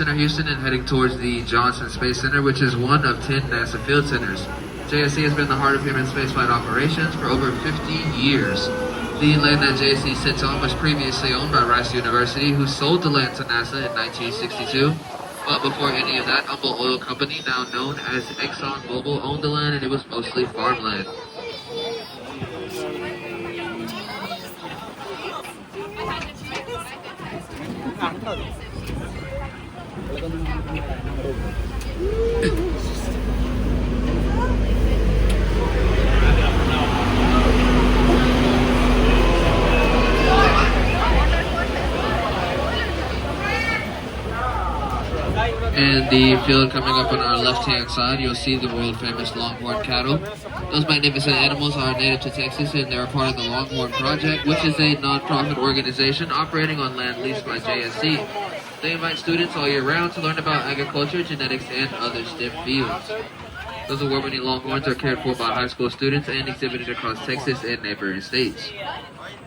Center Houston and heading towards the Johnson Space Center, which is one of 10 NASA field centers. JSC has been the heart of human spaceflight operations for over 50 years. The land that JSC sits on was previously owned by Rice University, who sold the land to NASA in 1962. But before any of that, Humble Oil Company, now known as ExxonMobil, owned the land, and it was mostly farmland. And the field coming up on our left-hand side, you'll see the world-famous Longhorn cattle. Those magnificent animals are native to Texas, and they're part of the Longhorn Project, which is a non-profit organization operating on land leased by JSC. They invite students all year round to learn about agriculture, genetics, and other STEM fields. Those award-winning Longhorns are cared for by high school students and exhibited across Texas and neighboring states.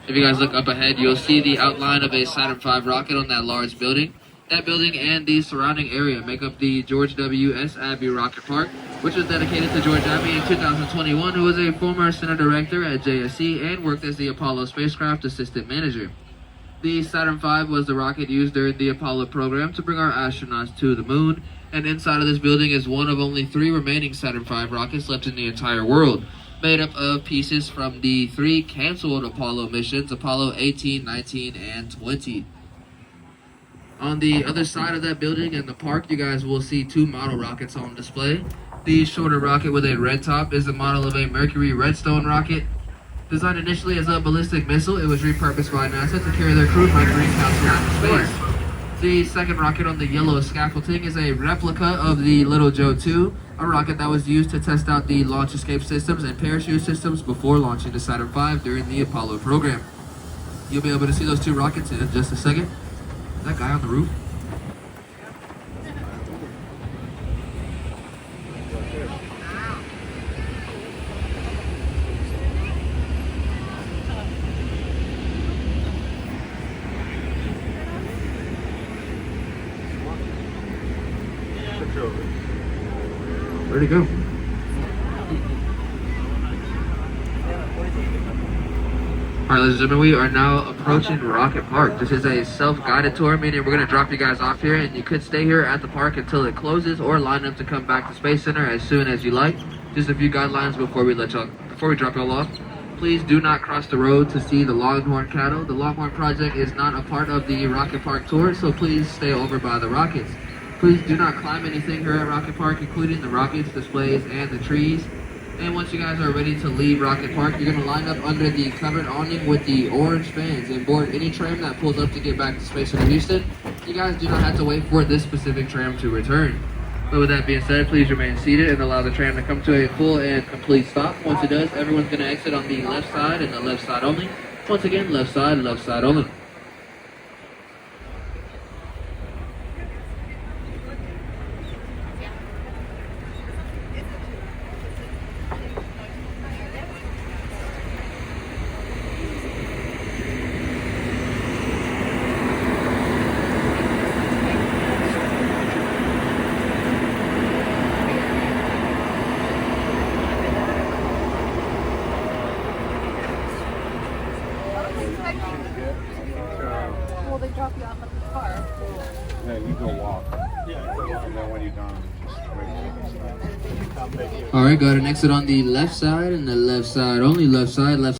If you guys look up ahead, you'll see the outline of a Saturn V rocket on that large building. That building and the surrounding area make up the George W. S. Abbey Rocket Park, which was dedicated to George Abbey in 2021, who was a former center director at JSC and worked as the Apollo spacecraft assistant manager. The Saturn V was the rocket used during the Apollo program to bring our astronauts to the moon, and inside of this building is one of only 3 remaining Saturn V rockets left in the entire world, made up of pieces from the 3 canceled Apollo missions, Apollo 18, 19, and 20. On the other side of that building in the park, you guys will see 2 model rockets on display. The shorter rocket with a red top is the model of a Mercury Redstone rocket. Designed initially as a ballistic missile, it was repurposed by NASA to carry their crew by Green Council into space. The second rocket on the yellow scaffolding is a replica of the Little Joe 2, a rocket that was used to test out the launch escape systems and parachute systems before launching the Saturn V during the Apollo program. You'll be able to see those 2 rockets in just a second. That guy on the roof? Where'd he go? Alright, ladies and gentlemen, we are now approaching Rocket Park. This is a self-guided tour, meaning we're going to drop you guys off here, and you could stay here at the park until it closes, or line up to come back to Space Center as soon as you like. Just a few guidelines before we drop y'all off. Please do not cross the road to see the Longhorn cattle. The Longhorn Project is not a part of the Rocket Park tour, so please stay over by the rockets. Please do not climb anything here at Rocket Park, including the rockets, displays, and the trees. And once you guys are ready to leave Rocket Park, you're going to line up under the covered awning with the orange fans and board any tram that pulls up to get back to Space Center Houston. You guys do not have to wait for this specific tram to return. But with that being said, please remain seated and allow the tram to come to a full and complete stop. Once it does, everyone's going to exit on the left side and the left side only. Once again, left side only. Well, they drop you off at the car. Yeah, you go walk. And then when you're done, just wait. Alright, go ahead and exit on the left side and the left side only. Left side, left